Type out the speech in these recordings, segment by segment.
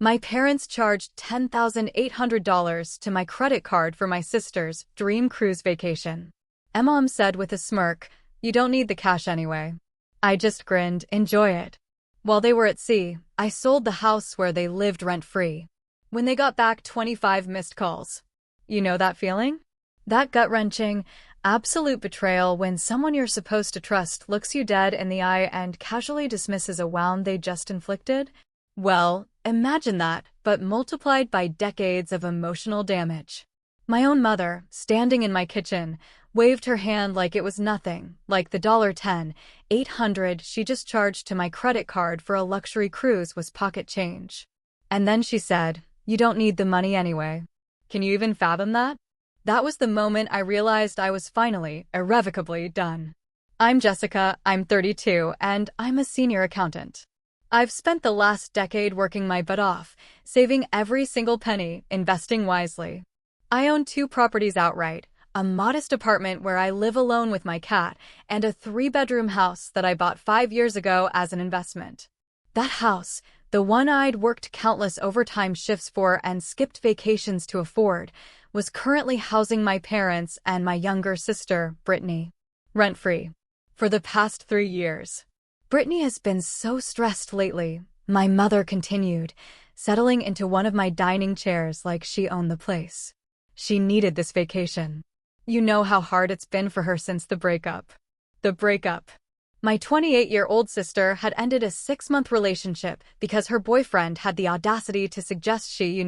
My parents charged $10,800 to my credit card for my sister's dream cruise vacation. Mom said with a smirk, "You don't need the cash anyway." I just grinned, "Enjoy it." While they were at sea, I sold the house where they lived rent-free. When they got back, 25 missed calls. You know that feeling? That gut-wrenching, absolute betrayal when someone you're supposed to trust looks you dead in the eye and casually dismisses a wound they just inflicted? Well, imagine that, but multiplied by decades of emotional damage. My own mother, standing in my kitchen, waved her hand like it was nothing, like the $800 she just charged to my credit card for a luxury cruise was pocket change. And then she said, "You don't need the money anyway." Can you even fathom that? That was the moment I realized I was finally, irrevocably done. I'm Jessica, I'm 32, and I'm a senior accountant. I've spent the last decade working my butt off, saving every single penny, investing wisely. I own 2 properties outright, a modest apartment where I live alone with my cat, and a 3-bedroom house that I bought 5 years ago as an investment. That house, the one I'd worked countless overtime shifts for and skipped vacations to afford, was currently housing my parents and my younger sister, Brittany, rent-free. For the past 3 years. Brittany has been so stressed lately, my mother continued, settling into one of my dining chairs like she owned the place. She needed this vacation. You know how hard it's been for her since the breakup. The breakup. My 28-year-old sister had ended a 6-month relationship because her boyfriend had the audacity to suggest she,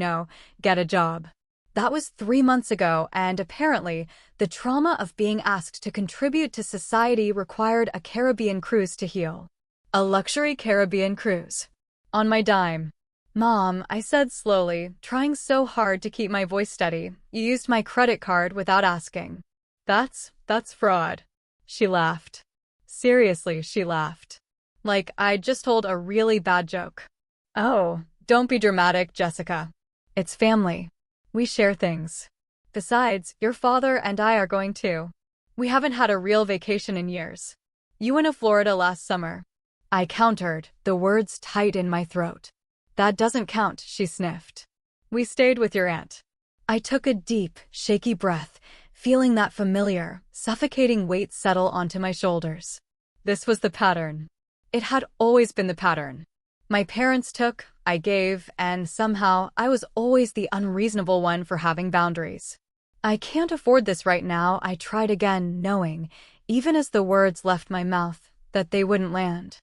get a job. That was 3 months ago, and apparently, the trauma of being asked to contribute to society required a Caribbean cruise to heal. A luxury Caribbean cruise. On my dime. "Mom," I said slowly, trying so hard to keep my voice steady, "you used my credit card without asking." That's fraud." She laughed. Seriously, she laughed. Like I'd just told a really bad joke. "Oh, don't be dramatic, Jessica. It's family. We share things. Besides, your father and I are going too. We haven't had a real vacation in years. You went to Florida last summer." I countered, the words tight in my throat. "That doesn't count," she sniffed. "We stayed with your aunt." I took a deep, shaky breath, feeling that familiar, suffocating weight settle onto my shoulders. This was the pattern. It had always been the pattern. My parents took, I gave, and somehow I was always the unreasonable one for having boundaries. "I can't afford this right now," I tried again, knowing, even as the words left my mouth, that they wouldn't land.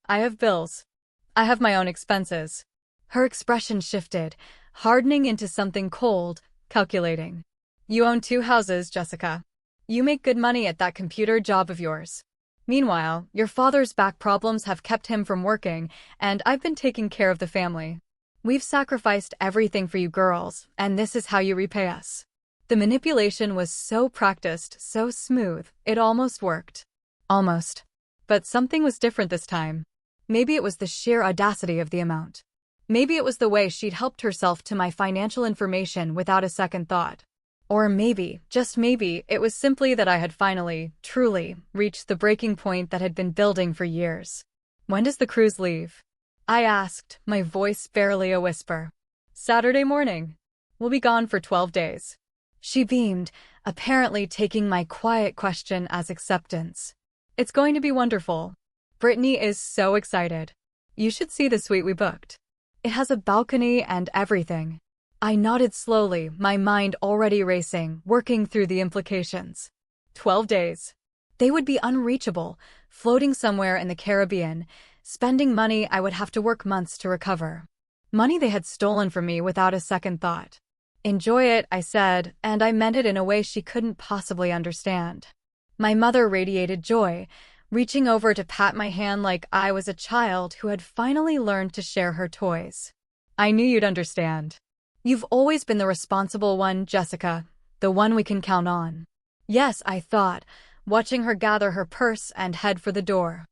"I have bills. I have my own expenses." Her expression shifted, hardening into something cold, calculating. "You own 2 houses, Jessica. You make good money at that computer job of yours. Meanwhile, your father's back problems have kept him from working, and I've been taking care of the family. We've sacrificed everything for you girls, and this is how you repay us." The manipulation was so practiced, so smooth, it almost worked. Almost. But something was different this time. Maybe it was the sheer audacity of the amount. Maybe it was the way she'd helped herself to my financial information without a second thought. Or maybe, just maybe, it was simply that I had finally, truly, reached the breaking point that had been building for years. "When does the cruise leave?" I asked, my voice barely a whisper. "Saturday morning. We'll be gone for 12 days. She beamed, apparently taking my quiet question as acceptance. "It's going to be wonderful. Brittany is so excited. You should see the suite we booked. It has a balcony and everything." I nodded slowly, my mind already racing, working through the implications. 12 days. They would be unreachable, floating somewhere in the Caribbean, spending money I would have to work months to recover. Money they had stolen from me without a second thought. "Enjoy it," I said, and I meant it in a way she couldn't possibly understand. My mother radiated joy, reaching over to pat my hand like I was a child who had finally learned to share her toys. "I knew you'd understand. You've always been the responsible one, Jessica, the one we can count on." Yes, I thought, watching her gather her purse and head for the door.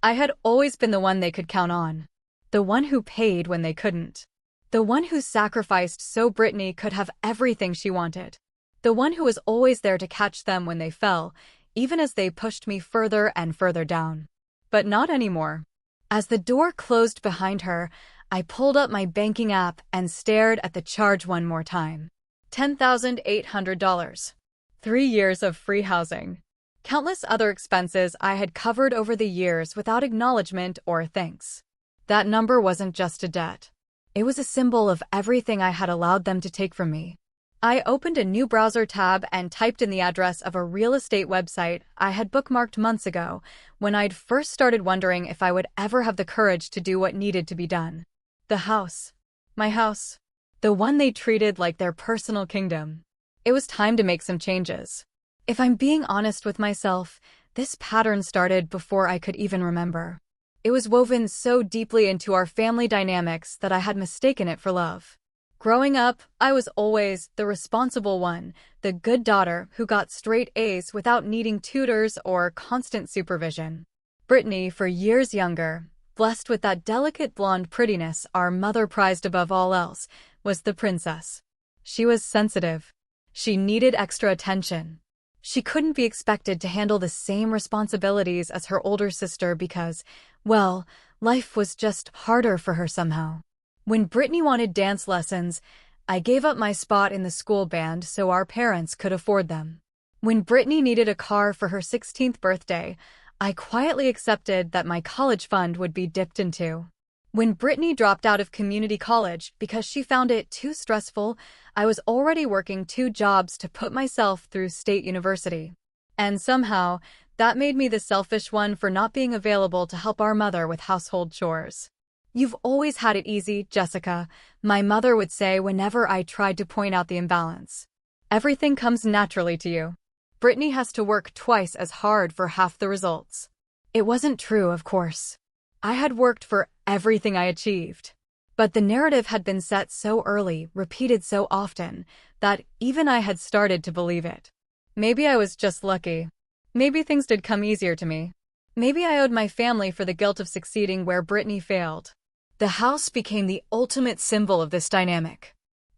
I had always been the one they could count on. The one who paid when they couldn't. The one who sacrificed so Brittany could have everything she wanted. The one who was always there to catch them when they fell, even as they pushed me further and further down. But not anymore. As the door closed behind her, I pulled up my banking app and stared at the charge one more time. $10,800. 3 years of free housing. Countless other expenses I had covered over the years without acknowledgement or thanks. That number wasn't just a debt. It was a symbol of everything I had allowed them to take from me. I opened a new browser tab and typed in the address of a real estate website I had bookmarked months ago, when I'd first started wondering if I would ever have the courage to do what needed to be done. The house. My house. The one they treated like their personal kingdom. It was time to make some changes. If I'm being honest with myself, this pattern started before I could even remember. It was woven so deeply into our family dynamics that I had mistaken it for love. Growing up, I was always the responsible one, the good daughter who got straight A's without needing tutors or constant supervision. Brittany, for years younger, blessed with that delicate blonde prettiness our mother prized above all else, was the princess. She was sensitive. She needed extra attention. She couldn't be expected to handle the same responsibilities as her older sister because, well, life was just harder for her somehow. When Brittany wanted dance lessons, I gave up my spot in the school band so our parents could afford them. When Brittany needed a car for her 16th birthday, I quietly accepted that my college fund would be dipped into. When Brittany dropped out of community college because she found it too stressful, I was already working 2 jobs to put myself through state university. And somehow, that made me the selfish one for not being available to help our mother with household chores. "You've always had it easy, Jessica," my mother would say whenever I tried to point out the imbalance. "Everything comes naturally to you. Brittany has to work twice as hard for half the results." It wasn't true, of course. I had worked for everything I achieved. But the narrative had been set so early, repeated so often, that even I had started to believe it. Maybe I was just lucky. Maybe things did come easier to me. Maybe I owed my family for the guilt of succeeding where Brittany failed. The house became the ultimate symbol of this dynamic.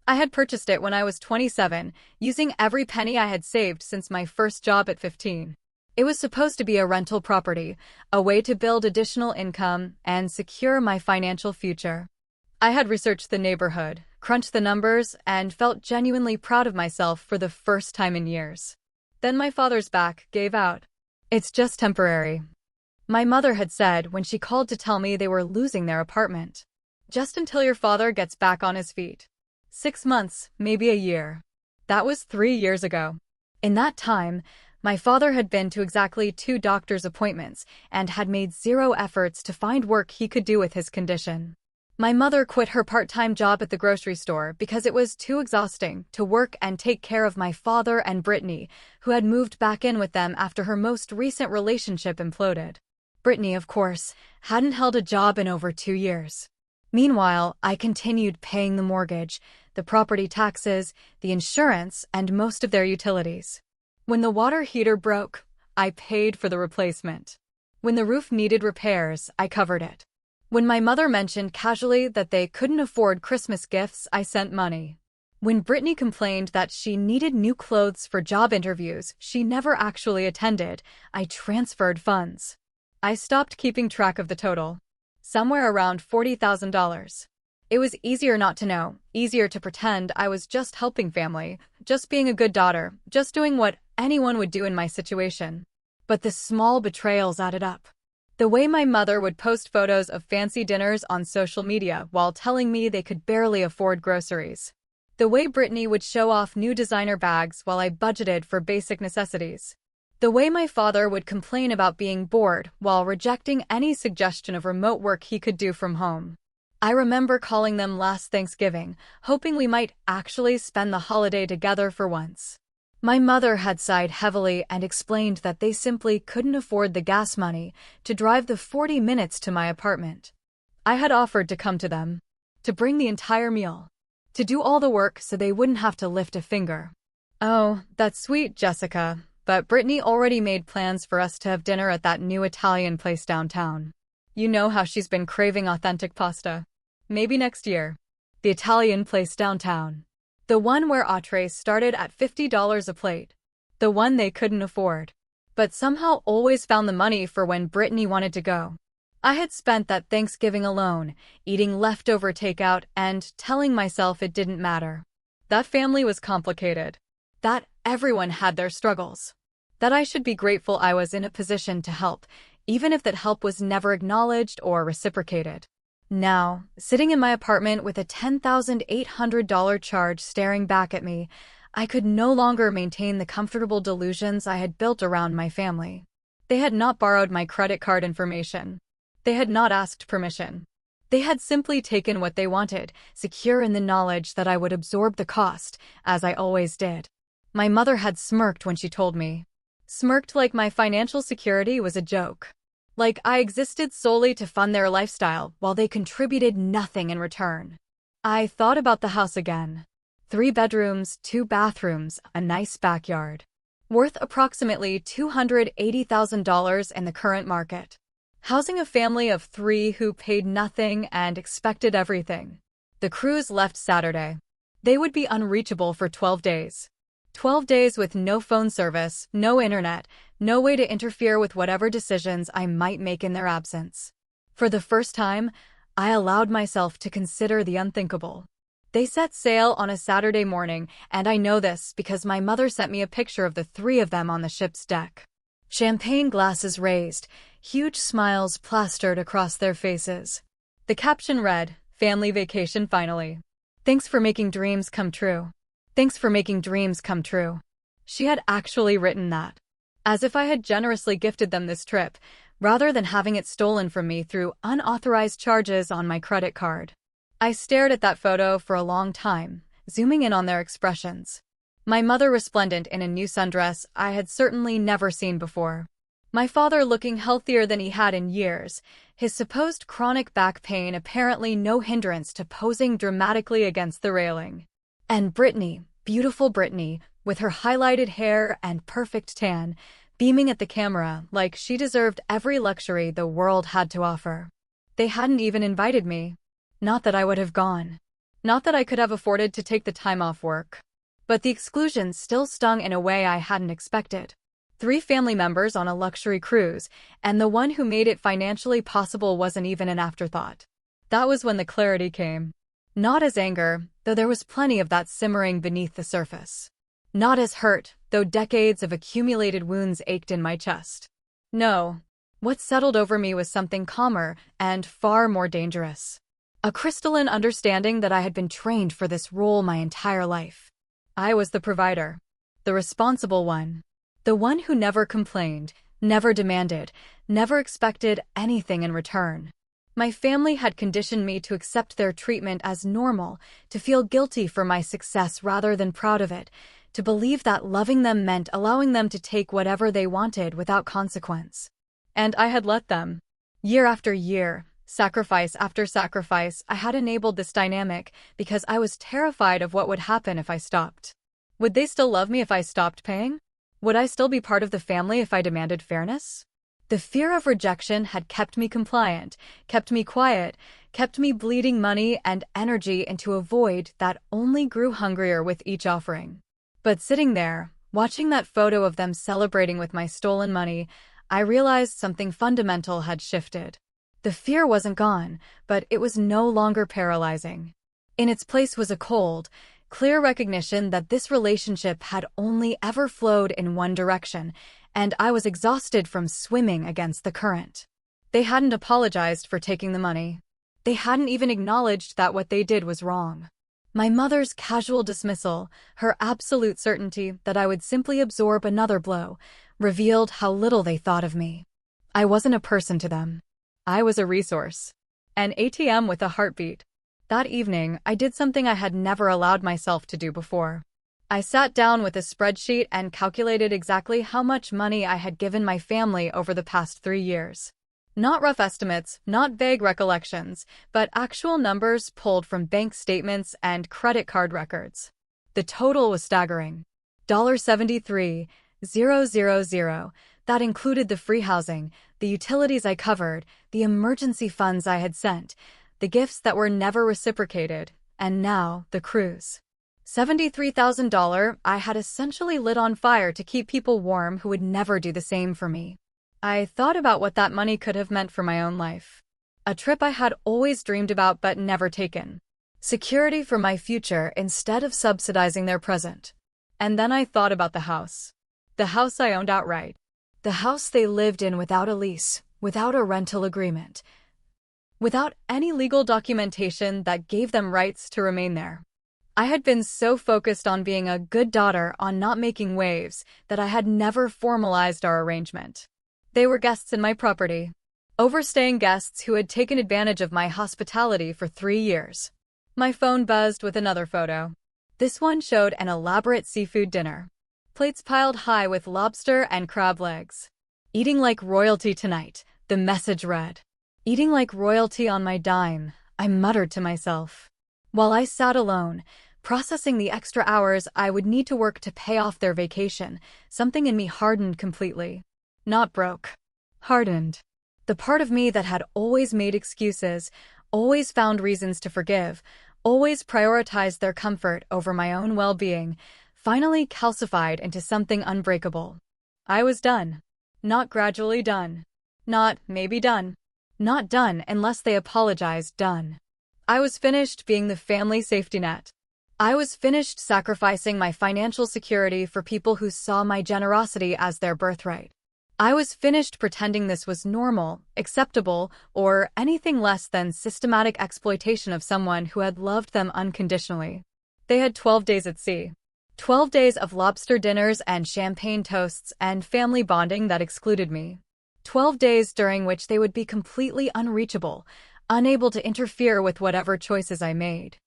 I had purchased it when I was 27, using every penny I had saved since my first job at 15. It was supposed to be a rental property, a way to build additional income and secure my financial future. I had researched the neighborhood, crunched the numbers, and felt genuinely proud of myself for the first time in years. Then my father's back gave out. "It's just temporary," my mother had said when she called to tell me they were losing their apartment. "Just until your father gets back on his feet. 6 months, maybe a year." That was 3 years ago. In that time, my father had been to exactly 2 doctor's appointments and had made 0 efforts to find work he could do with his condition. My mother quit her part-time job at the grocery store because it was too exhausting to work and take care of my father and Brittany, who had moved back in with them after her most recent relationship imploded. Brittany, of course, hadn't held a job in over 2 years. Meanwhile, I continued paying the mortgage, the property taxes, the insurance, and most of their utilities. When the water heater broke, I paid for the replacement. When the roof needed repairs, I covered it. When my mother mentioned casually that they couldn't afford Christmas gifts, I sent money. When Brittany complained that she needed new clothes for job interviews she never actually attended, I transferred funds. I stopped keeping track of the total. Somewhere around $40,000. It was easier not to know, easier to pretend I was just helping family, just being a good daughter, just doing what anyone would do in my situation. But the small betrayals added up. The way my mother would post photos of fancy dinners on social media while telling me they could barely afford groceries. The way Brittany would show off new designer bags while I budgeted for basic necessities. The way my father would complain about being bored while rejecting any suggestion of remote work he could do from home. I remember calling them last Thanksgiving, hoping we might actually spend the holiday together for once. My mother had sighed heavily and explained that they simply couldn't afford the gas money to drive the 40 minutes to my apartment. I had offered to come to them, to bring the entire meal, to do all the work so they wouldn't have to lift a finger. "Oh, that's sweet, Jessica, but Brittany already made plans for us to have dinner at that new Italian place downtown. You know how she's been craving authentic pasta. Maybe next year." The Italian place downtown. The one where entrees started at $50 a plate. The one they couldn't afford. But somehow always found the money for when Brittany wanted to go. I had spent that Thanksgiving alone, eating leftover takeout and telling myself it didn't matter. That family was complicated. That everyone had their struggles. That I should be grateful I was in a position to help, even if that help was never acknowledged or reciprocated. Now, sitting in my apartment with a $10,800 charge staring back at me, I could no longer maintain the comfortable delusions I had built around my family. They had not borrowed my credit card information. They had not asked permission. They had simply taken what they wanted, secure in the knowledge that I would absorb the cost, as I always did. My mother had smirked when she told me. Smirked like my financial security was a joke. Like I existed solely to fund their lifestyle while they contributed nothing in return. I thought about the house again. 3 bedrooms, 2 bathrooms, a nice backyard. Worth approximately $280,000 in the current market. Housing a family of 3 who paid nothing and expected everything. The cruise left Saturday. They would be unreachable for 12 days. 12 days with no phone service, no internet, no way to interfere with whatever decisions I might make in their absence. For the first time, I allowed myself to consider the unthinkable. They set sail on a Saturday morning, and I know this because my mother sent me a picture of the 3 of them on the ship's deck. Champagne glasses raised, huge smiles plastered across their faces. The caption read, "Family vacation finally. Thanks for making dreams come true. Thanks for making dreams come true." She had actually written that. As if I had generously gifted them this trip, rather than having it stolen from me through unauthorized charges on my credit card. I stared at that photo for a long time, zooming in on their expressions. My mother resplendent in a new sundress I had certainly never seen before. My father looking healthier than he had in years, his supposed chronic back pain apparently no hindrance to posing dramatically against the railing. And Brittany, beautiful Brittany, with her highlighted hair and perfect tan, beaming at the camera like she deserved every luxury the world had to offer. They hadn't even invited me. Not that I would have gone. Not that I could have afforded to take the time off work. But the exclusion still stung in a way I hadn't expected. 3 family members on a luxury cruise, and the one who made it financially possible wasn't even an afterthought. That was when the clarity came. Not as anger, though there was plenty of that simmering beneath the surface. Not as hurt, though decades of accumulated wounds ached in my chest. No. What settled over me was something calmer and far more dangerous. A crystalline understanding that I had been trained for this role my entire life. I was the provider. The responsible one. The one who never complained, never demanded, never expected anything in return. My family had conditioned me to accept their treatment as normal, to feel guilty for my success rather than proud of it, to believe that loving them meant allowing them to take whatever they wanted without consequence. And I had let them. Year after year, sacrifice after sacrifice, I had enabled this dynamic because I was terrified of what would happen if I stopped. Would they still love me if I stopped paying? Would I still be part of the family if I demanded fairness? The fear of rejection had kept me compliant, kept me quiet, kept me bleeding money and energy into a void that only grew hungrier with each offering. But sitting there, watching that photo of them celebrating with my stolen money, I realized something fundamental had shifted. The fear wasn't gone, but it was no longer paralyzing. In its place was a cold, clear recognition that this relationship had only ever flowed in one direction, and I was exhausted from swimming against the current. They hadn't apologized for taking the money. They hadn't even acknowledged that what they did was wrong. My mother's casual dismissal, her absolute certainty that I would simply absorb another blow, revealed how little they thought of me. I wasn't a person to them. I was a resource. An ATM with a heartbeat. That evening, I did something I had never allowed myself to do before. I sat down with a spreadsheet and calculated exactly how much money I had given my family over the past 3 years. Not rough estimates, not vague recollections, but actual numbers pulled from bank statements and credit card records. The total was staggering. $73,000. That included the free housing, the utilities I covered, the emergency funds I had sent, the gifts that were never reciprocated, and now the cruise. $73,000 I had essentially lit on fire to keep people warm who would never do the same for me. I thought about what that money could have meant for my own life. A trip I had always dreamed about but never taken. Security for my future instead of subsidizing their present. And then I thought about the house. The house I owned outright. The house they lived in without a lease, without a rental agreement, without any legal documentation that gave them rights to remain there. I had been so focused on being a good daughter, on not making waves, that I had never formalized our arrangement. They were guests in my property. Overstaying guests who had taken advantage of my hospitality for 3 years. My phone buzzed with another photo. This one showed an elaborate seafood dinner. Plates piled high with lobster and crab legs. Eating like royalty tonight, the message read. Eating like royalty on my dime, I muttered to myself. While I sat alone, processing the extra hours I would need to work to pay off their vacation, something in me hardened completely. Not broke. Hardened. The part of me that had always made excuses, always found reasons to forgive, always prioritized their comfort over my own well-being, finally calcified into something unbreakable. I was done. Not gradually done. Not maybe done. Not done unless they apologized done. I was finished being the family safety net. I was finished sacrificing my financial security for people who saw my generosity as their birthright. I was finished pretending this was normal, acceptable, or anything less than systematic exploitation of someone who had loved them unconditionally. They had 12 days at sea. 12 days of lobster dinners and champagne toasts and family bonding that excluded me. 12 days during which they would be completely unreachable, unable to interfere with whatever choices I made.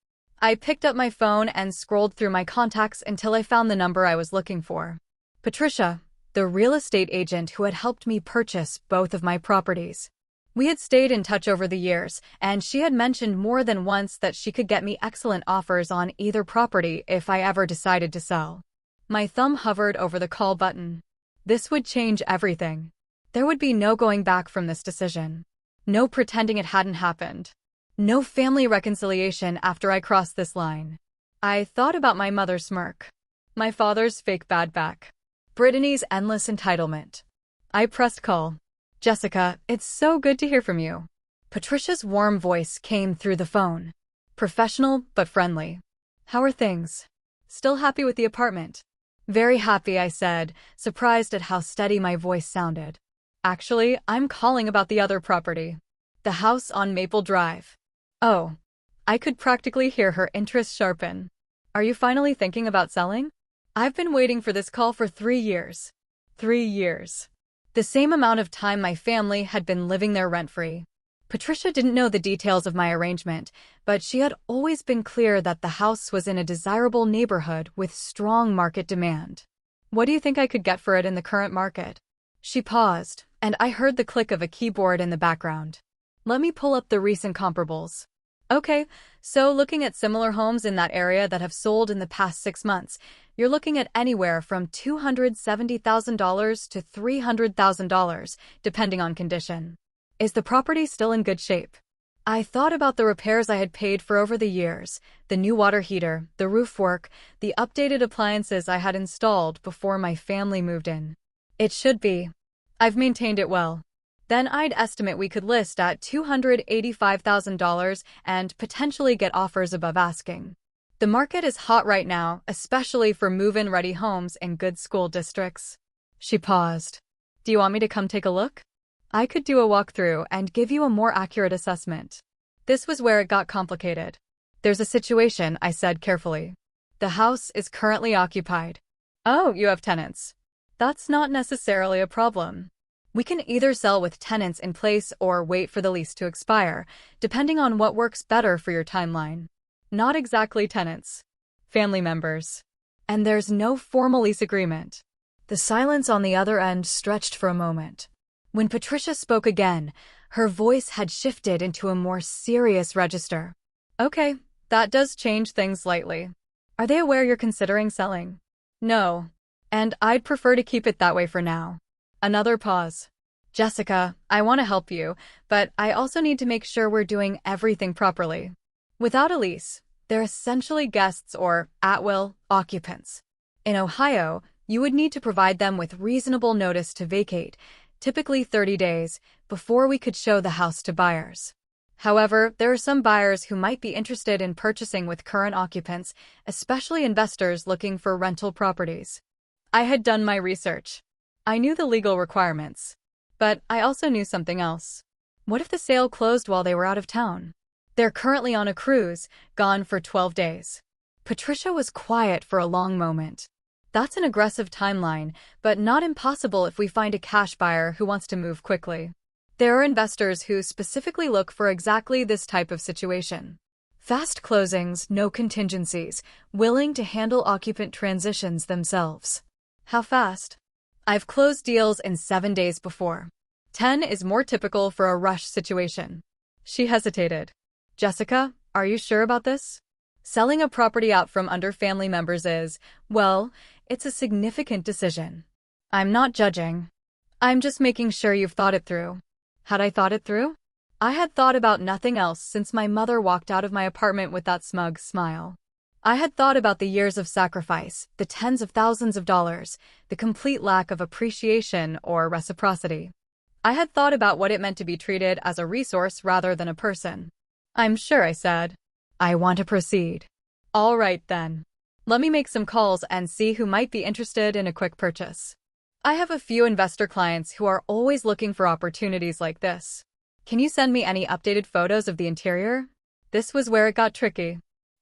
I picked up my phone and scrolled through my contacts until I found the number I was looking for. Patricia, the real estate agent who had helped me purchase both of my properties. We had stayed in touch over the years, and she had mentioned more than once that she could get me excellent offers on either property if I ever decided to sell. My thumb hovered over the call button. This would change everything. There would be no going back from this decision. No pretending it hadn't happened. No family reconciliation after I crossed this line. I thought about my mother's smirk. My father's fake bad back. Brittany's endless entitlement. I pressed call. Jessica, it's so good to hear from you. Patricia's warm voice came through the phone. Professional but friendly. How are things? Still happy with the apartment? Very happy, I said, surprised at how steady my voice sounded. Actually, I'm calling about the other property. The house on Maple Drive. Oh. I could practically hear her interest sharpen. Are you finally thinking about selling? I've been waiting for this call for 3 years. 3 years. The same amount of time my family had been living there rent-free. Patricia didn't know the details of my arrangement, but she had always been clear that the house was in a desirable neighborhood with strong market demand. What do you think I could get for it in the current market? She paused, and I heard the click of a keyboard in the background. Let me pull up the recent comparables. Okay, so looking at similar homes in that area that have sold in the past 6 months, you're looking at anywhere from $270,000 to $300,000, depending on condition. Is the property still in good shape? I thought about the repairs I had paid for over the years, the new water heater, the roof work, the updated appliances I had installed before my family moved in. It should be. I've maintained it well. Then I'd estimate we could list at $285,000 and potentially get offers above asking. The market is hot right now, especially for move-in ready homes in good school districts. She paused. Do you want me to come take a look? I could do a walkthrough and give you a more accurate assessment. This was where it got complicated. There's a situation, I said carefully. The house is currently occupied. Oh, you have tenants. That's not necessarily a problem. We can either sell with tenants in place or wait for the lease to expire, depending on what works better for your timeline. Not exactly tenants. Family members. And there's no formal lease agreement. The silence on the other end stretched for a moment. When Patricia spoke again, her voice had shifted into a more serious register. Okay, that does change things slightly. Are they aware you're considering selling? No. And I'd prefer to keep it that way for now. Another pause. Jessica, I want to help you, but I also need to make sure we're doing everything properly. Without a lease, they're essentially guests or, at-will, occupants. In Ohio, you would need to provide them with reasonable notice to vacate, typically 30 days, before we could show the house to buyers. However, there are some buyers who might be interested in purchasing with current occupants, especially investors looking for rental properties. I had done my research. I knew the legal requirements. But I also knew something else. What if the sale closed while they were out of town? They're currently on a cruise, gone for 12 days. Patricia was quiet for a long moment. That's an aggressive timeline, but not impossible if we find a cash buyer who wants to move quickly. There are investors who specifically look for exactly this type of situation. Fast closings, no contingencies, willing to handle occupant transitions themselves. How fast? I've closed deals in 7 days before. 10 is more typical for a rush situation. She hesitated. Jessica, are you sure about this? Selling a property out from under family members is, well, it's a significant decision. I'm not judging. I'm just making sure you've thought it through. Had I thought it through? I had thought about nothing else since my mother walked out of my apartment with that smug smile. I had thought about the years of sacrifice, the tens of thousands of dollars, the complete lack of appreciation or reciprocity. I had thought about what it meant to be treated as a resource rather than a person. I'm sure, I said. I want to proceed. All right, then. Let me make some calls and see who might be interested in a quick purchase. I have a few investor clients who are always looking for opportunities like this. Can you send me any updated photos of the interior? This was where it got tricky.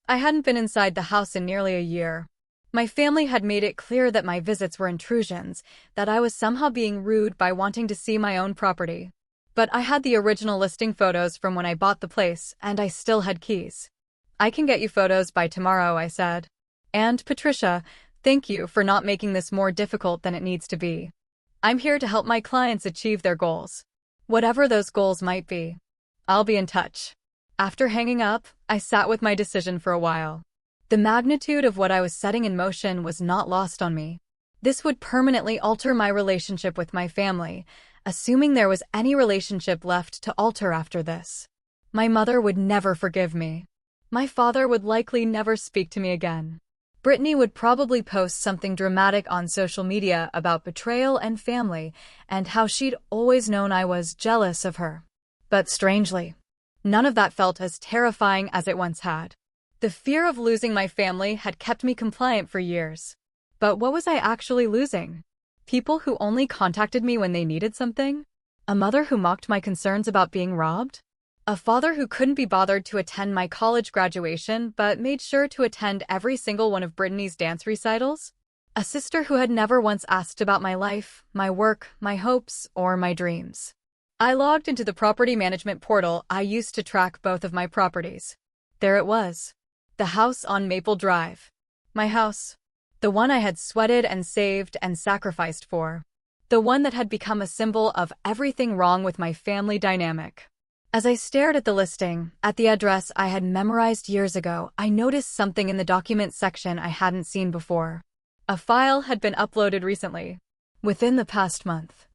I hadn't been inside the house in nearly a year. My family had made it clear that my visits were intrusions, that I was somehow being rude by wanting to see my own property. But I had the original listing photos from when I bought the place, and I still had keys. I can get you photos by tomorrow, I said. And, Patricia, thank you for not making this more difficult than it needs to be. I'm here to help my clients achieve their goals. Whatever those goals might be. I'll be in touch. After hanging up, I sat with my decision for a while. The magnitude of what I was setting in motion was not lost on me. This would permanently alter my relationship with my family, assuming there was any relationship left to alter after this. My mother would never forgive me. My father would likely never speak to me again. Brittany would probably post something dramatic on social media about betrayal and family and how she'd always known I was jealous of her. But strangely, none of that felt as terrifying as it once had. The fear of losing my family had kept me compliant for years. But what was I actually losing? People who only contacted me when they needed something? A mother who mocked my concerns about being robbed? A father who couldn't be bothered to attend my college graduation but made sure to attend every single one of Brittany's dance recitals? A sister who had never once asked about my life, my work, my hopes, or my dreams. I logged into the property management portal I used to track both of my properties. There it was. The house on Maple Drive. My house. The one I had sweated and saved and sacrificed for. The one that had become a symbol of everything wrong with my family dynamic. As I stared at the listing, at the address I had memorized years ago, I noticed something in the documents section I hadn't seen before. A file had been uploaded recently, within the past month.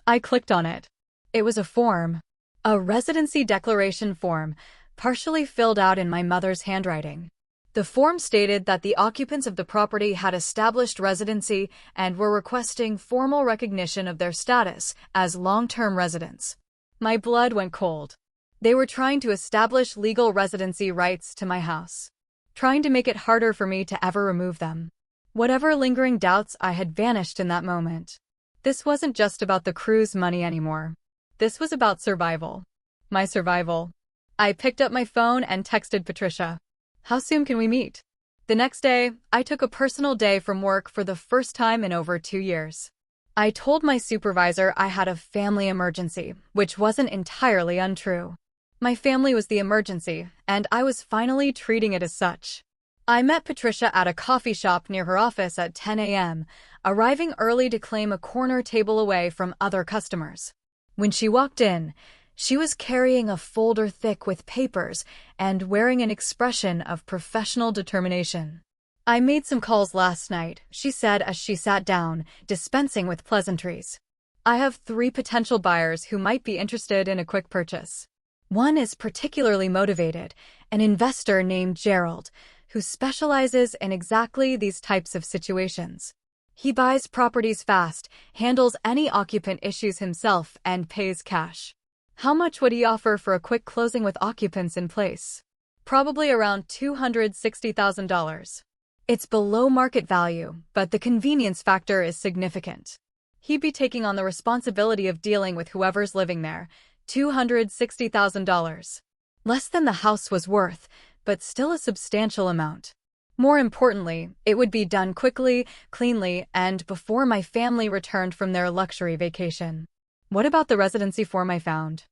I clicked on it. It was a form. A residency declaration form, partially filled out in my mother's handwriting. The form stated that the occupants of the property had established residency and were requesting formal recognition of their status as long-term residents. My blood went cold. They were trying to establish legal residency rights to my house, trying to make it harder for me to ever remove them. Whatever lingering doubts I had vanished in that moment. This wasn't just about the cruise money anymore. This was about survival. My survival. I picked up my phone and texted Patricia. How soon can we meet? The next day, I took a personal day from work for the first time in over 2 years. I told my supervisor I had a family emergency, which wasn't entirely untrue. My family was the emergency, and I was finally treating it as such. I met Patricia at a coffee shop near her office at 10 a.m., arriving early to claim a corner table away from other customers. When she walked in, she was carrying a folder thick with papers and wearing an expression of professional determination. I made some calls last night, she said as she sat down, dispensing with pleasantries. I have 3 potential buyers who might be interested in a quick purchase. One is particularly motivated, an investor named Gerald, who specializes in exactly these types of situations. He buys properties fast, handles any occupant issues himself, and pays cash. How much would he offer for a quick closing with occupants in place? Probably around $260,000. It's below market value, but the convenience factor is significant. He'd be taking on the responsibility of dealing with whoever's living there. $260,000. Less than the house was worth, but still a substantial amount. More importantly, it would be done quickly, cleanly, and before my family returned from their luxury vacation. What about the residency form I found?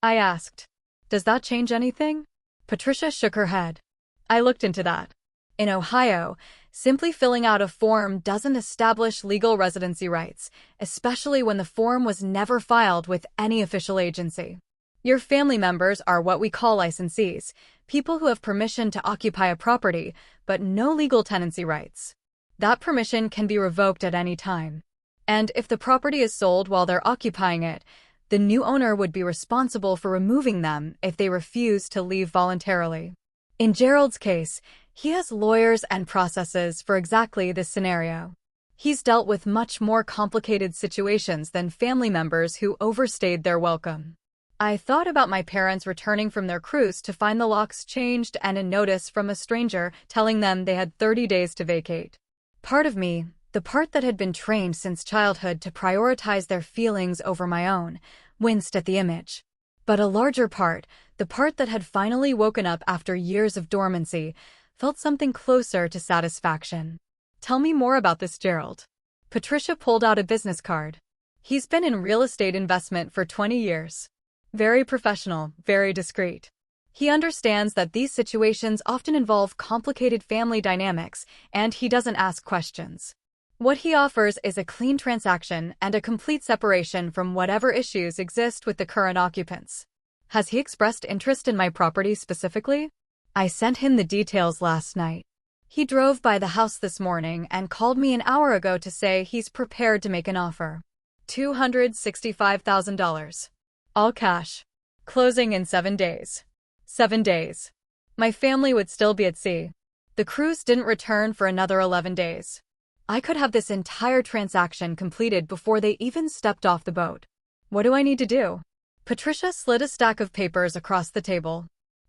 I asked. Does that change anything? Patricia shook her head. I looked into that. In Ohio, simply filling out a form doesn't establish legal residency rights, especially when the form was never filed with any official agency. Your family members are what we call licensees, people who have permission to occupy a property, but no legal tenancy rights. That permission can be revoked at any time. And if the property is sold while they're occupying it, the new owner would be responsible for removing them if they refuse to leave voluntarily. In Gerald's case, he has lawyers and processes for exactly this scenario. He's dealt with much more complicated situations than family members who overstayed their welcome. I thought about my parents returning from their cruise to find the locks changed and a notice from a stranger telling them they had 30 days to vacate. Part of me, the part that had been trained since childhood to prioritize their feelings over my own, winced at the image. But a larger part, the part that had finally woken up after years of dormancy, felt something closer to satisfaction. Tell me more about this, Gerald. Patricia pulled out a business card. He's been in real estate investment for 20 years. Very professional, very discreet. He understands that these situations often involve complicated family dynamics, and he doesn't ask questions. What he offers is a clean transaction and a complete separation from whatever issues exist with the current occupants. Has he expressed interest in my property specifically? I sent him the details last night. He drove by the house this morning and called me an hour ago to say he's prepared to make an offer. $265,000. All cash. Closing in 7 days. 7 days. My family would still be at sea. The cruise didn't return for another 11 days. I could have this entire transaction completed before they even stepped off the boat. What do I need to do? Patricia slid a stack of papers across the table.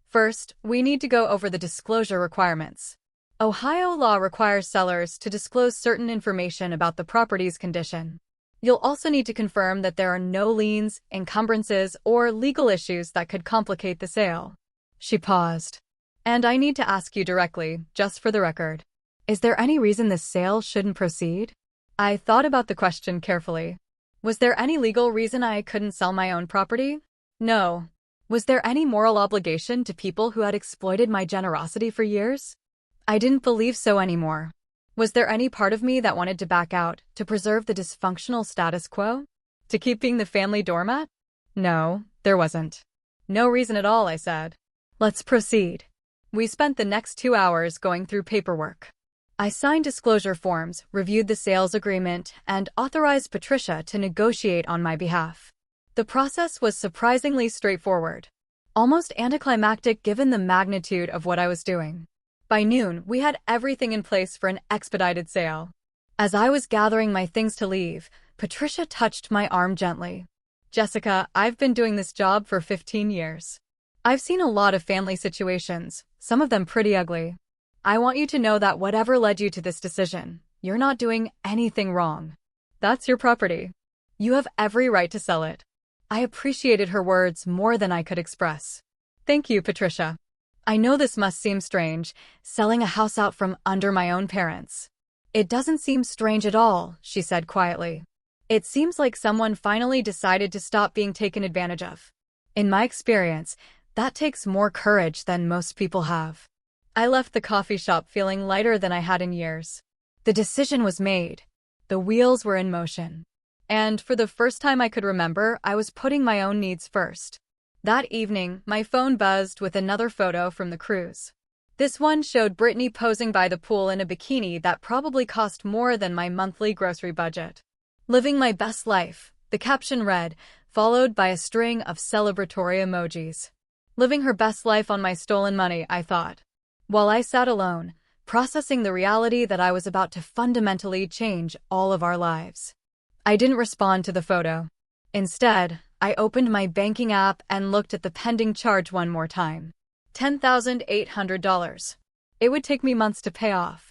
First, we need to go over the disclosure requirements. Ohio law requires sellers to disclose certain information about the property's condition. You'll also need to confirm that there are no liens, encumbrances, or legal issues that could complicate the sale. She paused. And I need to ask you directly, just for the record. Is there any reason this sale shouldn't proceed? I thought about the question carefully. Was there any legal reason I couldn't sell my own property? No. Was there any moral obligation to people who had exploited my generosity for years? I didn't believe so anymore. Was there any part of me that wanted to back out, to preserve the dysfunctional status quo? To keep being the family doormat? No, there wasn't. No reason at all, I said. Let's proceed. We spent the next 2 hours going through paperwork. I signed disclosure forms, reviewed the sales agreement, and authorized Patricia to negotiate on my behalf. The process was surprisingly straightforward. Almost anticlimactic given the magnitude of what I was doing. By noon, we had everything in place for an expedited sale. As I was gathering my things to leave, Patricia touched my arm gently. Jessica, I've been doing this job for 15 years. I've seen a lot of family situations, some of them pretty ugly. I want you to know that whatever led you to this decision, you're not doing anything wrong. That's your property. You have every right to sell it. I appreciated her words more than I could express. Thank you, Patricia. I know this must seem strange, selling a house out from under my own parents. It doesn't seem strange at all, she said quietly. It seems like someone finally decided to stop being taken advantage of. In my experience, that takes more courage than most people have. I left the coffee shop feeling lighter than I had in years. The decision was made. The wheels were in motion. And for the first time I could remember, I was putting my own needs first. That evening, my phone buzzed with another photo from the cruise. This one showed Brittany posing by the pool in a bikini that probably cost more than my monthly grocery budget. Living my best life, the caption read, followed by a string of celebratory emojis. Living her best life on my stolen money, I thought. While I sat alone, processing the reality that I was about to fundamentally change all of our lives. I didn't respond to the photo. Instead, I opened my banking app and looked at the pending charge one more time. $10,800. It would take me months to pay off.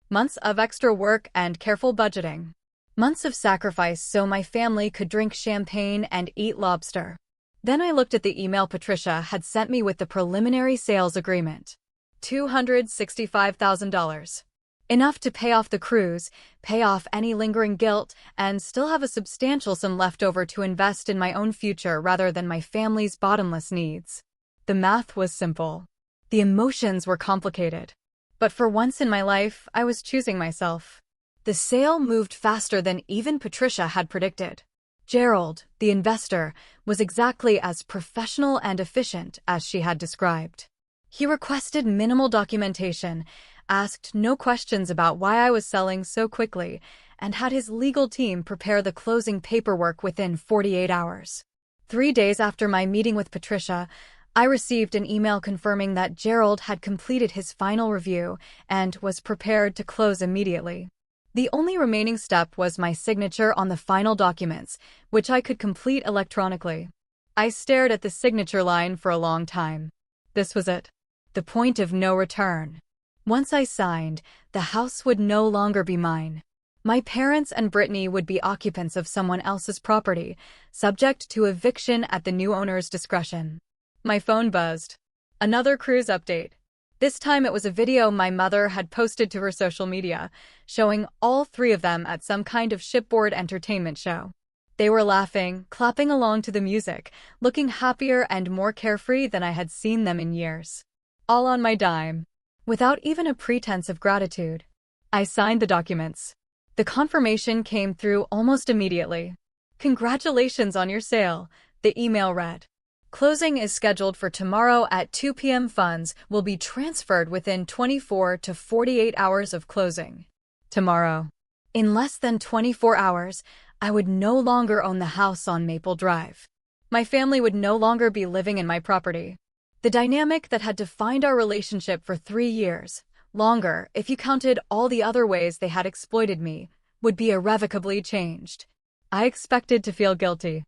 Months of extra work and careful budgeting. Months of sacrifice so my family could drink champagne and eat lobster. Then I looked at the email Patricia had sent me with the preliminary sales agreement. $265,000. Enough to pay off the cruise, pay off any lingering guilt, and still have a substantial sum left over to invest in my own future rather than my family's bottomless needs. The math was simple. The emotions were complicated. But for once in my life, I was choosing myself. The sale moved faster than even Patricia had predicted. Gerald, the investor, was exactly as professional and efficient as she had described. He requested minimal documentation, asked no questions about why I was selling so quickly, and had his legal team prepare the closing paperwork within 48 hours. 3 days after my meeting with Patricia, I received an email confirming that Gerald had completed his final review and was prepared to close immediately. The only remaining step was my signature on the final documents, which I could complete electronically. I stared at the signature line for a long time. This was it. The point of no return. Once I signed, the house would no longer be mine. My parents and Brittany would be occupants of someone else's property, subject to eviction at the new owner's discretion. My phone buzzed. Another cruise update. This time it was a video my mother had posted to her social media, showing all 3 of them at some kind of shipboard entertainment show. They were laughing, clapping along to the music, looking happier and more carefree than I had seen them in years. All on my dime. Without even a pretense of gratitude. I signed the documents. The confirmation came through almost immediately. "Congratulations on your sale," the email read. "Closing is scheduled for tomorrow at 2 p.m. Funds will be transferred within 24 to 48 hours of closing." Tomorrow. In less than 24 hours, I would no longer own the house on Maple Drive. My family would no longer be living in my property. The dynamic that had defined our relationship for 3 years, longer if you counted all the other ways they had exploited me, would be irrevocably changed. I expected to feel guilty.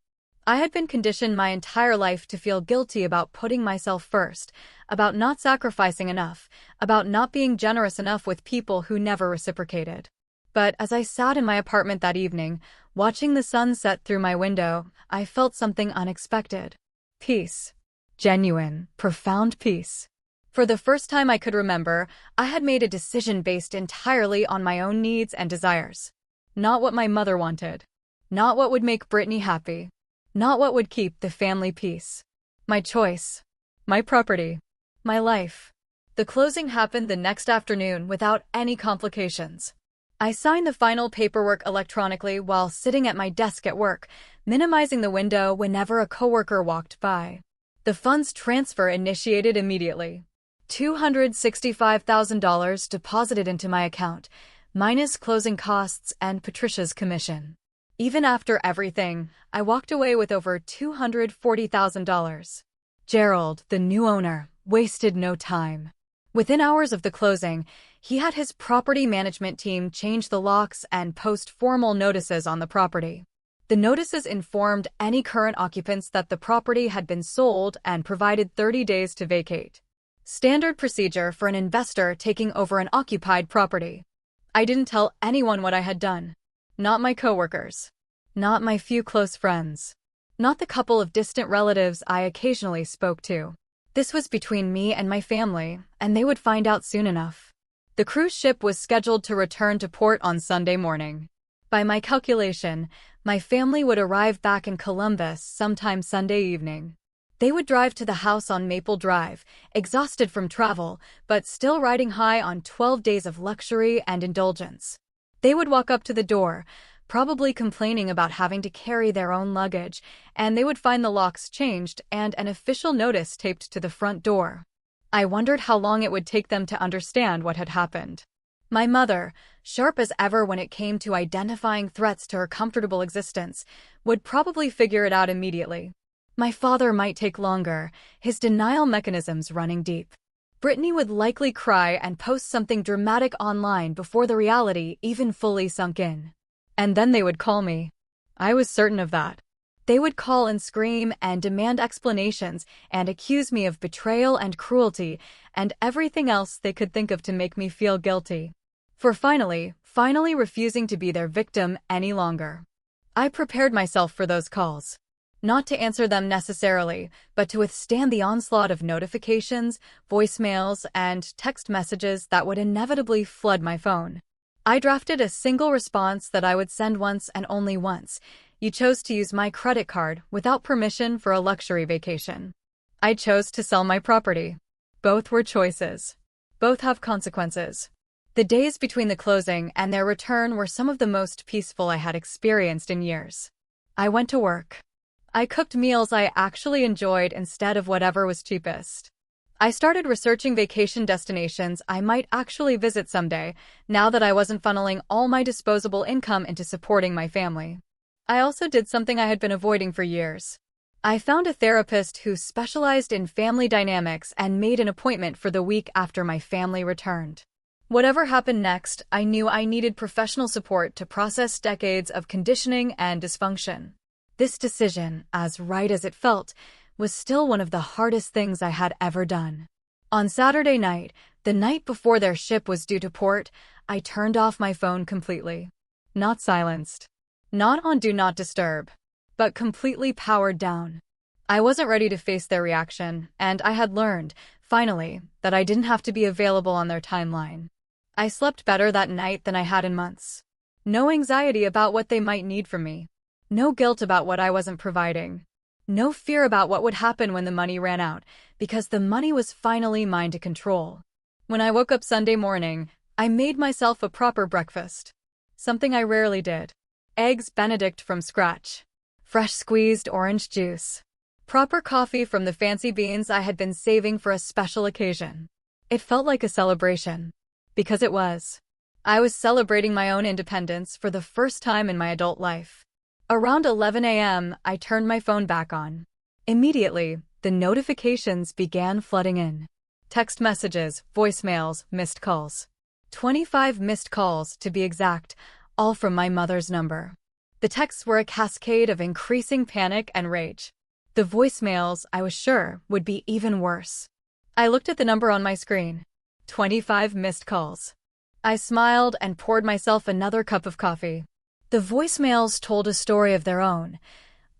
I had been conditioned my entire life to feel guilty about putting myself first, about not sacrificing enough, about not being generous enough with people who never reciprocated. But as I sat in my apartment that evening, watching the sun set through my window, I felt something unexpected. Peace. Genuine, profound peace. For the first time I could remember, I had made a decision based entirely on my own needs and desires. Not what my mother wanted. Not what would make Brittany happy. Not what would keep the family peace. My choice. My property. My life. The closing happened the next afternoon without any complications. I signed the final paperwork electronically while sitting at my desk at work, minimizing the window whenever a coworker walked by. The funds transfer initiated immediately. $265,000 deposited into my account, minus closing costs and Patricia's commission. Even after everything, I walked away with over $240,000. Gerald, the new owner, wasted no time. Within hours of the closing, he had his property management team change the locks and post formal notices on the property. The notices informed any current occupants that the property had been sold and provided 30 days to vacate. Standard procedure for an investor taking over an occupied property. I didn't tell anyone what I had done. Not my coworkers. Not my few close friends. Not the couple of distant relatives I occasionally spoke to. This was between me and my family, and they would find out soon enough. The cruise ship was scheduled to return to port on Sunday morning. By my calculation, my family would arrive back in Columbus sometime Sunday evening. They would drive to the house on Maple Drive, exhausted from travel, but still riding high on 12 days of luxury and indulgence. They would walk up to the door, probably complaining about having to carry their own luggage, and they would find the locks changed and an official notice taped to the front door. I wondered how long it would take them to understand what had happened. My mother, sharp as ever when it came to identifying threats to her comfortable existence, would probably figure it out immediately. My father might take longer, his denial mechanisms running deep. Brittany would likely cry and post something dramatic online before the reality even fully sunk in. And then they would call me. I was certain of that. They would call and scream and demand explanations and accuse me of betrayal and cruelty and everything else they could think of to make me feel guilty. For finally refusing to be their victim any longer. I prepared myself for those calls. Not to answer them necessarily, but to withstand the onslaught of notifications, voicemails, and text messages that would inevitably flood my phone. I drafted a single response that I would send once and only once. You chose to use my credit card without permission for a luxury vacation. I chose to sell my property. Both were choices. Both have consequences. The days between the closing and their return were some of the most peaceful I had experienced in years. I went to work. I cooked meals I actually enjoyed instead of whatever was cheapest. I started researching vacation destinations I might actually visit someday, now that I wasn't funneling all my disposable income into supporting my family. I also did something I had been avoiding for years. I found a therapist who specialized in family dynamics and made an appointment for the week after my family returned. Whatever happened next, I knew I needed professional support to process decades of conditioning and dysfunction. This decision, as right as it felt, was still one of the hardest things I had ever done. On Saturday night, the night before their ship was due to port, I turned off my phone completely. Not silenced. Not on Do Not Disturb. But completely powered down. I wasn't ready to face their reaction, and I had learned, finally, that I didn't have to be available on their timeline. I slept better that night than I had in months. No anxiety about what they might need from me. No guilt about what I wasn't providing. No fear about what would happen when the money ran out, because the money was finally mine to control. When I woke up Sunday morning, I made myself a proper breakfast. Something I rarely did. Eggs Benedict from scratch. Fresh squeezed orange juice. Proper coffee from the fancy beans I had been saving for a special occasion. It felt like a celebration. Because it was. I was celebrating my own independence for the first time in my adult life. Around 11 a.m., I turned my phone back on. Immediately, the notifications began flooding in. Text messages, voicemails, missed calls. 25 missed calls, to be exact, all from my mother's number. The texts were a cascade of increasing panic and rage. The voicemails, I was sure, would be even worse. I looked at the number on my screen. 25 missed calls. I smiled and poured myself another cup of coffee. The voicemails told a story of their own,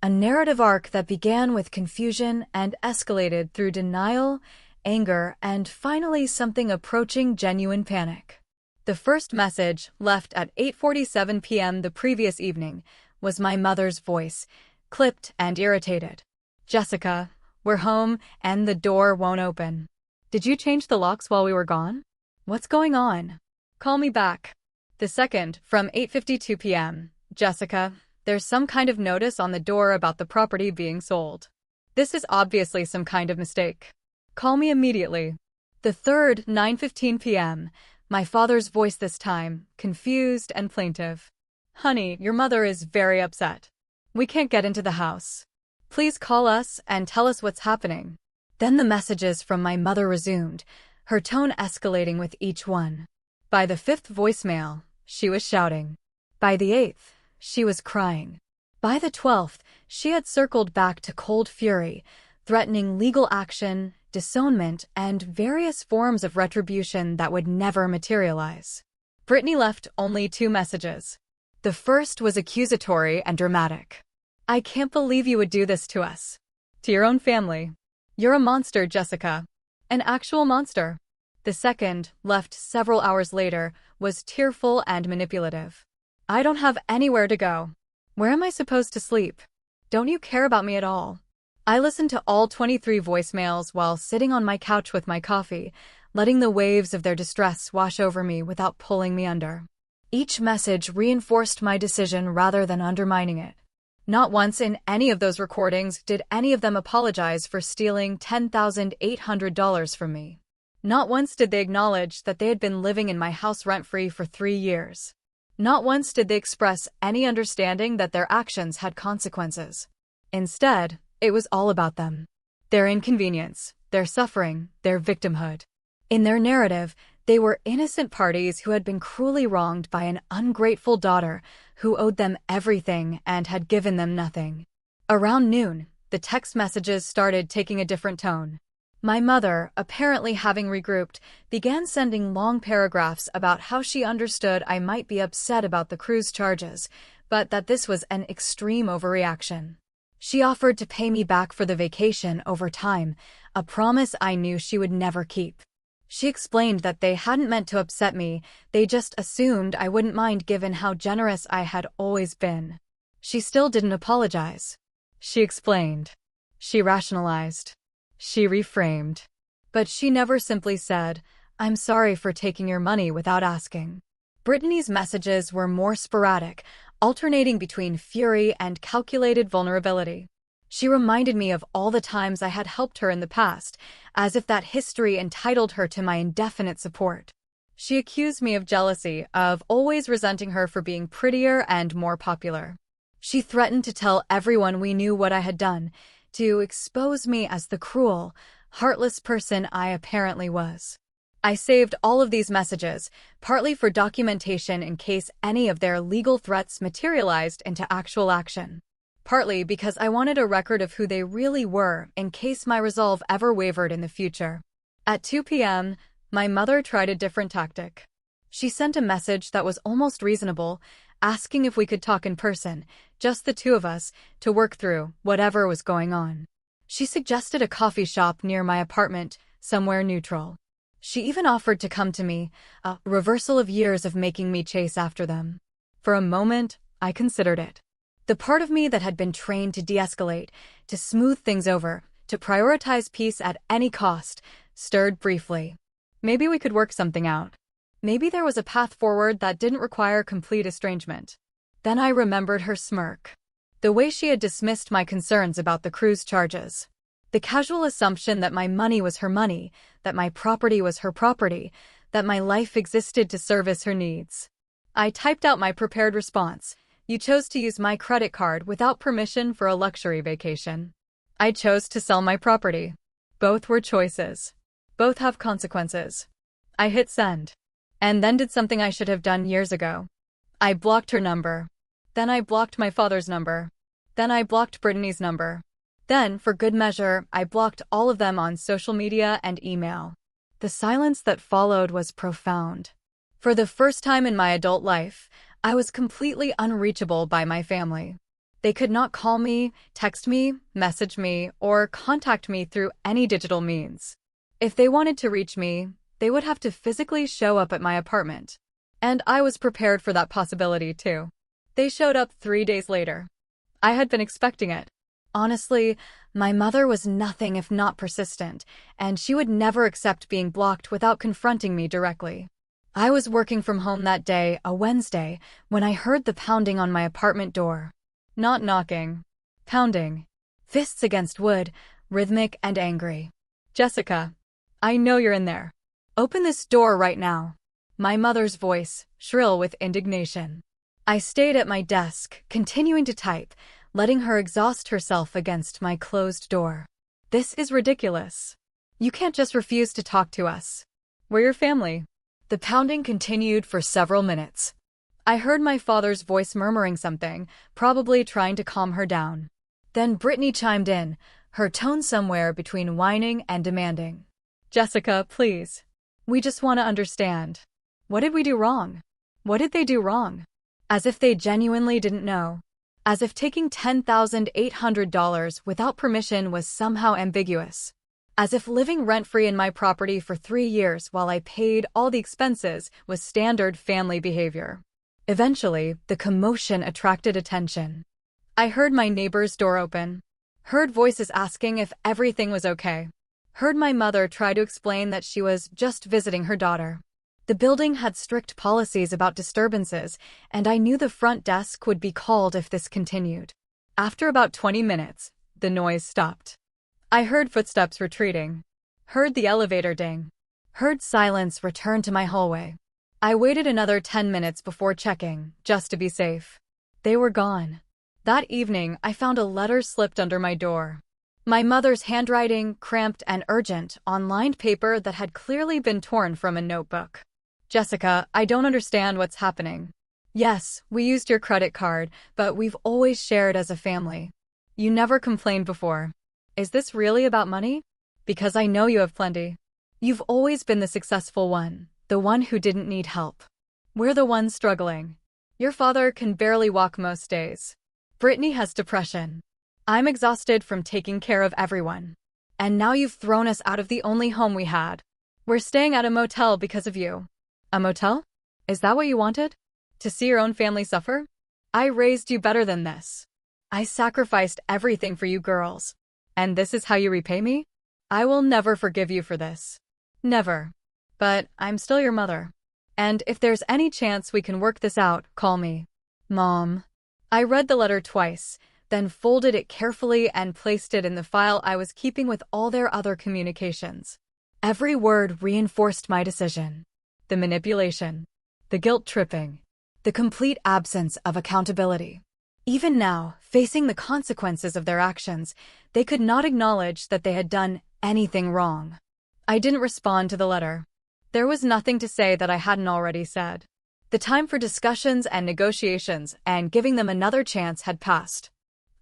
a narrative arc that began with confusion and escalated through denial, anger, and finally something approaching genuine panic. The first message, left at 8:47 p.m. the previous evening, was my mother's voice, clipped and irritated. Jessica, we're home and the door won't open. Did you change the locks while we were gone? What's going on? Call me back. The second, from 8:52 p.m. Jessica, there's some kind of notice on the door about the property being sold. This is obviously some kind of mistake. Call me immediately. The third, 9:15 p.m. My father's voice this time, confused and plaintive. Honey, your mother is very upset. We can't get into the house. Please call us and tell us what's happening. Then the messages from my mother resumed, her tone escalating with each one. By the fifth voicemail, she was shouting. By the eighth, she was crying. By the 12th, she had circled back to cold fury, threatening legal action, disownment, and various forms of retribution that would never materialize. Brittany left only 2 messages. The first was accusatory and dramatic. I can't believe you would do this to us. To your own family. You're a monster, Jessica. An actual monster. The second, left several hours later, was tearful and manipulative. I don't have anywhere to go. Where am I supposed to sleep? Don't you care about me at all? I listened to all 23 voicemails while sitting on my couch with my coffee, letting the waves of their distress wash over me without pulling me under. Each message reinforced my decision rather than undermining it. Not once in any of those recordings did any of them apologize for stealing $10,800 from me. Not once did they acknowledge that they had been living in my house rent-free for 3 years. Not once did they express any understanding that their actions had consequences. Instead, it was all about them. Their inconvenience, their suffering, their victimhood. In their narrative, they were innocent parties who had been cruelly wronged by an ungrateful daughter who owed them everything and had given them nothing. Around noon, the text messages started taking a different tone. My mother, apparently having regrouped, began sending long paragraphs about how she understood I might be upset about the cruise charges, but that this was an extreme overreaction. She offered to pay me back for the vacation over time, a promise I knew she would never keep. She explained that they hadn't meant to upset me, they just assumed I wouldn't mind given how generous I had always been. She still didn't apologize. She explained. She rationalized. She reframed. But she never simply said, "I'm sorry for taking your money," without asking. Brittany's messages were more sporadic, alternating between fury and calculated vulnerability. She reminded me of all the times I had helped her in the past, as if that history entitled her to my indefinite support. She accused me of jealousy, of always resenting her for being prettier and more popular. She threatened to tell everyone we knew what I had done, to expose me as the cruel, heartless person I apparently was. I saved all of these messages, partly for documentation in case any of their legal threats materialized into actual action, partly because I wanted a record of who they really were in case my resolve ever wavered in the future. At 2 p.m., my mother tried a different tactic. She sent a message that was almost reasonable, asking if we could talk in person, just the two of us, to work through whatever was going on. She suggested a coffee shop near my apartment, somewhere neutral. She even offered to come to me, a reversal of years of making me chase after them. For a moment, I considered it. The part of me that had been trained to de-escalate, to smooth things over, to prioritize peace at any cost, stirred briefly. Maybe we could work something out. Maybe there was a path forward that didn't require complete estrangement. Then I remembered her smirk. The way she had dismissed my concerns about the cruise charges. The casual assumption that my money was her money, that my property was her property, that my life existed to service her needs. I typed out my prepared response. You chose to use my credit card without permission for a luxury vacation. I chose to sell my property. Both were choices. Both have consequences. I hit send. And then did something I should have done years ago. I blocked her number. Then I blocked my father's number. Then I blocked Brittany's number. Then, for good measure, I blocked all of them on social media and email. The silence that followed was profound. For the first time in my adult life, I was completely unreachable by my family. They could not call me, text me, message me, or contact me through any digital means. If they wanted to reach me, they would have to physically show up at my apartment. And I was prepared for that possibility too. They showed up 3 days later. I had been expecting it. Honestly, my mother was nothing if not persistent, and she would never accept being blocked without confronting me directly. I was working from home that day, a Wednesday, when I heard the pounding on my apartment door. Not knocking. Pounding. Fists against wood, rhythmic and angry. "Jessica, I know you're in there. Open this door right now." My mother's voice, shrill with indignation. I stayed at my desk, continuing to type, letting her exhaust herself against my closed door. "This is ridiculous. You can't just refuse to talk to us. We're your family." The pounding continued for several minutes. I heard my father's voice murmuring something, probably trying to calm her down. Then Brittany chimed in, her tone somewhere between whining and demanding. "Jessica, please. We just want to understand. What did we do wrong? What did they do wrong?" As if they genuinely didn't know. As if taking $10,800 without permission was somehow ambiguous. As if living rent-free in my property for 3 years while I paid all the expenses was standard family behavior. Eventually, the commotion attracted attention. I heard my neighbor's door open. Heard voices asking if everything was okay. Heard my mother try to explain that she was just visiting her daughter. The building had strict policies about disturbances, and I knew the front desk would be called if this continued. After about 20 minutes, the noise stopped. I heard footsteps retreating. Heard the elevator ding. Heard silence return to my hallway. I waited another 10 minutes before checking, just to be safe. They were gone. That evening, I found a letter slipped under my door. My mother's handwriting, cramped and urgent, on lined paper that had clearly been torn from a notebook. Jessica, I don't understand what's happening. Yes, we used your credit card, but we've always shared as a family. You never complained before. Is this really about money? Because I know you have plenty. You've always been the successful one, the one who didn't need help. We're the ones struggling. Your father can barely walk most days. Brittany has depression. I'm exhausted from taking care of everyone. And now you've thrown us out of the only home we had. We're staying at a motel because of you. A motel? Is that what you wanted? To see your own family suffer? I raised you better than this. I sacrificed everything for you girls. And this is how you repay me? I will never forgive you for this. Never. But I'm still your mother. And if there's any chance we can work this out, call me. Mom. I read the letter twice, then folded it carefully and placed it in the file I was keeping with all their other communications. Every word reinforced my decision. The manipulation. The guilt-tripping. The complete absence of accountability. Even now, facing the consequences of their actions, they could not acknowledge that they had done anything wrong. I didn't respond to the letter. There was nothing to say that I hadn't already said. The time for discussions and negotiations and giving them another chance had passed.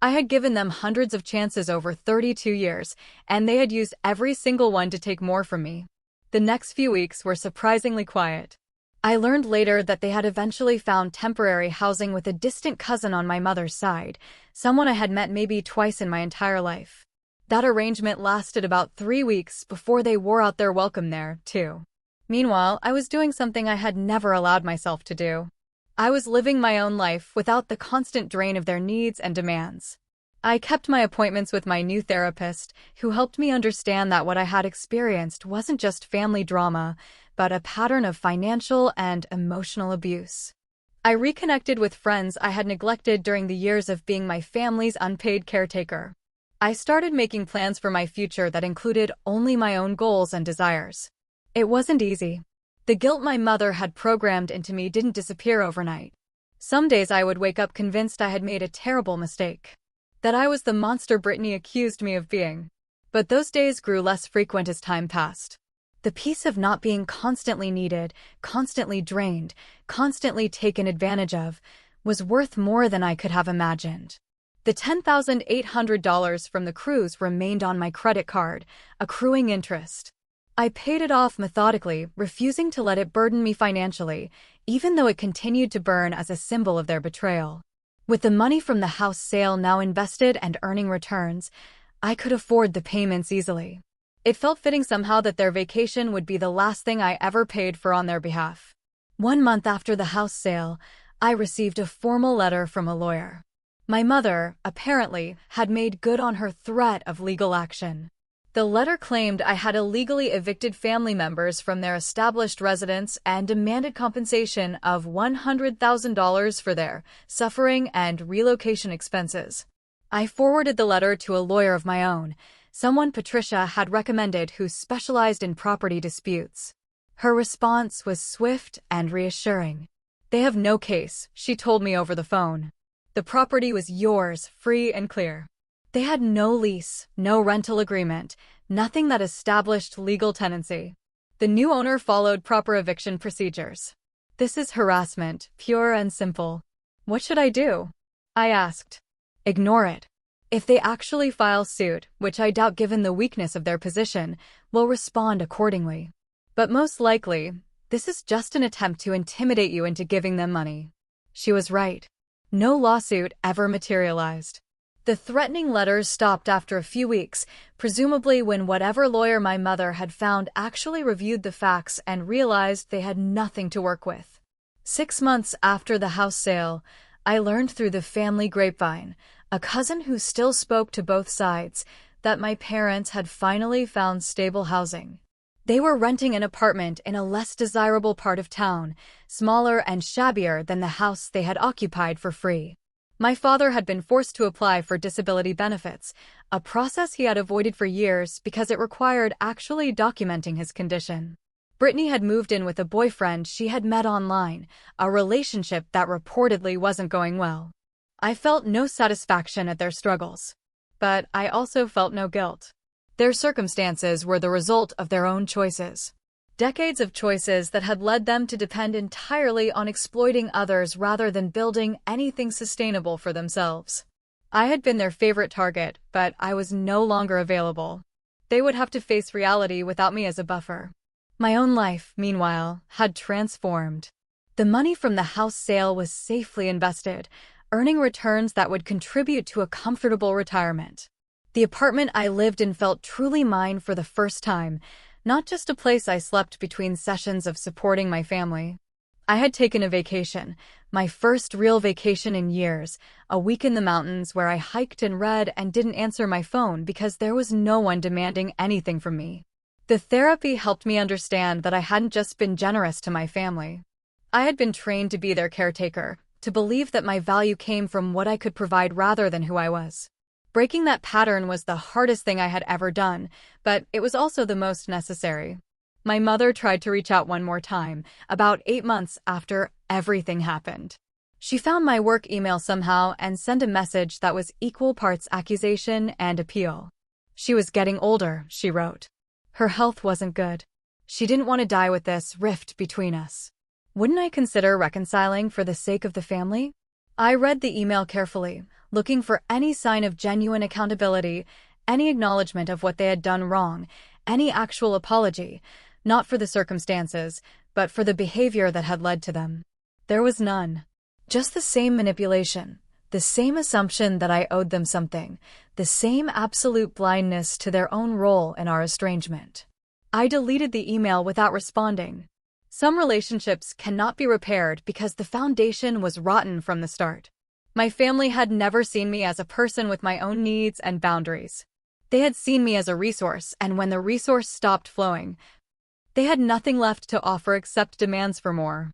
I had given them hundreds of chances over 32 years, and they had used every single one to take more from me. The next few weeks were surprisingly quiet. I learned later that they had eventually found temporary housing with a distant cousin on my mother's side, someone I had met maybe twice in my entire life. That arrangement lasted about 3 weeks before they wore out their welcome there, too. Meanwhile, I was doing something I had never allowed myself to do. I was living my own life without the constant drain of their needs and demands. I kept my appointments with my new therapist, who helped me understand that what I had experienced wasn't just family drama, but a pattern of financial and emotional abuse. I reconnected with friends I had neglected during the years of being my family's unpaid caretaker. I started making plans for my future that included only my own goals and desires. It wasn't easy. The guilt my mother had programmed into me didn't disappear overnight. Some days I would wake up convinced I had made a terrible mistake. That I was the monster Brittany accused me of being. But those days grew less frequent as time passed. The peace of not being constantly needed, constantly drained, constantly taken advantage of, was worth more than I could have imagined. The $10,800 from the cruise remained on my credit card, accruing interest. I paid it off methodically, refusing to let it burden me financially, even though it continued to burn as a symbol of their betrayal. With the money from the house sale now invested and earning returns, I could afford the payments easily. It felt fitting somehow that their vacation would be the last thing I ever paid for on their behalf. 1 month after the house sale, I received a formal letter from a lawyer. My mother, apparently, had made good on her threat of legal action. The letter claimed I had illegally evicted family members from their established residence and demanded compensation of $100,000 for their suffering and relocation expenses. I forwarded the letter to a lawyer of my own, someone Patricia had recommended who specialized in property disputes. Her response was swift and reassuring. "They have no case," she told me over the phone. "The property was yours, free and clear." They had no lease, no rental agreement, nothing that established legal tenancy. The new owner followed proper eviction procedures. This is harassment, pure and simple. What should I do? I asked. Ignore it. If they actually file suit, which I doubt given the weakness of their position, we'll respond accordingly. But most likely, this is just an attempt to intimidate you into giving them money. She was right. No lawsuit ever materialized. The threatening letters stopped after a few weeks, presumably when whatever lawyer my mother had found actually reviewed the facts and realized they had nothing to work with. 6 months after the house sale, I learned through the family grapevine, a cousin who still spoke to both sides, that my parents had finally found stable housing. They were renting an apartment in a less desirable part of town, smaller and shabbier than the house they had occupied for free. My father had been forced to apply for disability benefits, a process he had avoided for years because it required actually documenting his condition. Brittany had moved in with a boyfriend she had met online, a relationship that reportedly wasn't going well. I felt no satisfaction at their struggles. but I also felt no guilt. Their circumstances were the result of their own choices. Decades of choices that had led them to depend entirely on exploiting others rather than building anything sustainable for themselves. I had been their favorite target, but I was no longer available. They would have to face reality without me as a buffer. My own life, meanwhile, had transformed. The money from the house sale was safely invested, earning returns that would contribute to a comfortable retirement. The apartment I lived in felt truly mine for the first time, not just a place I slept between sessions of supporting my family. I had taken a vacation, my first real vacation in years, a week in the mountains where I hiked and read and didn't answer my phone because there was no one demanding anything from me. The therapy helped me understand that I hadn't just been generous to my family. I had been trained to be their caretaker, to believe that my value came from what I could provide rather than who I was. Breaking that pattern was the hardest thing I had ever done, but it was also the most necessary. My mother tried to reach out one more time, about 8 months after everything happened. She found my work email somehow and sent a message that was equal parts accusation and appeal. She was getting older, she wrote. Her health wasn't good. She didn't want to die with this rift between us. Wouldn't I consider reconciling for the sake of the family? I read the email carefully, looking for any sign of genuine accountability, any acknowledgement of what they had done wrong, any actual apology, not for the circumstances, but for the behavior that had led to them. There was none. Just the same manipulation, the same assumption that I owed them something, the same absolute blindness to their own role in our estrangement. I deleted the email without responding. Some relationships cannot be repaired because the foundation was rotten from the start. My family had never seen me as a person with my own needs and boundaries. They had seen me as a resource, and when the resource stopped flowing, they had nothing left to offer except demands for more.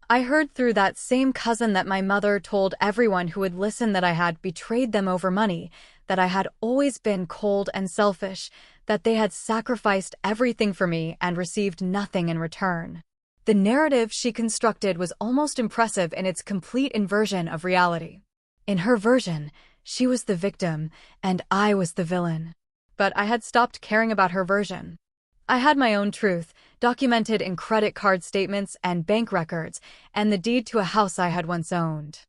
I heard through that same cousin that my mother told everyone who would listen that I had betrayed them over money, that I had always been cold and selfish, that they had sacrificed everything for me and received nothing in return. The narrative she constructed was almost impressive in its complete inversion of reality. In her version, she was the victim, and I was the villain. But I had stopped caring about her version. I had my own truth, documented in credit card statements and bank records, and the deed to a house I had once owned.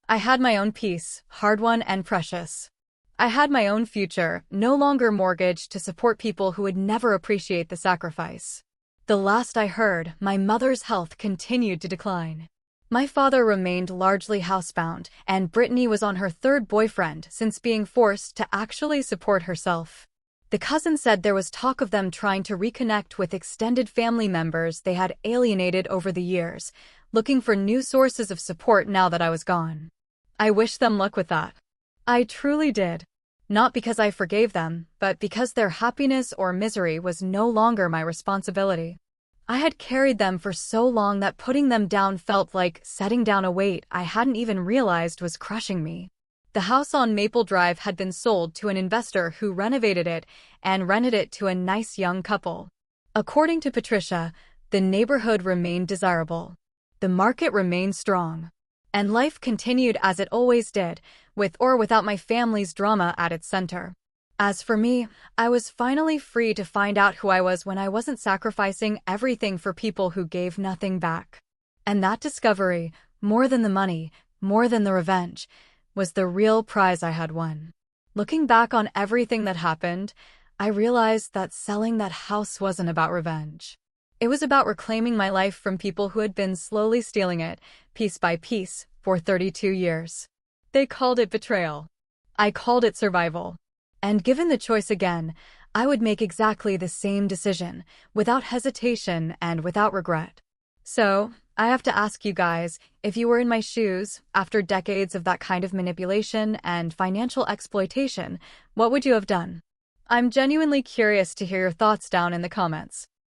I had my own peace, hard-won and precious. I had my own future, no longer mortgaged to support people who would never appreciate the sacrifice. The last I heard, my mother's health continued to decline. My father remained largely housebound, and Brittany was on her third boyfriend since being forced to actually support herself. The cousin said there was talk of them trying to reconnect with extended family members they had alienated over the years, looking for new sources of support now that I was gone. I wished them luck with that. I truly did. Not because I forgave them, but because their happiness or misery was no longer my responsibility. I had carried them for so long that putting them down felt like setting down a weight I hadn't even realized was crushing me. The house on Maple Drive had been sold to an investor who renovated it and rented it to a nice young couple. According to Patricia, the neighborhood remained desirable. The market remained strong. And life continued as it always did, with or without my family's drama at its center. As for me, I was finally free to find out who I was when I wasn't sacrificing everything for people who gave nothing back. And that discovery, more than the money, more than the revenge, was the real prize I had won. Looking back on everything that happened, I realized that selling that house wasn't about revenge. It was about reclaiming my life from people who had been slowly stealing it, piece by piece, for 32 years. They called it betrayal. I called it survival. And given the choice again, I would make exactly the same decision, without hesitation and without regret. So, I have to ask you guys, if you were in my shoes, after decades of that kind of manipulation and financial exploitation, what would you have done? I'm genuinely curious to hear your thoughts down in the comments.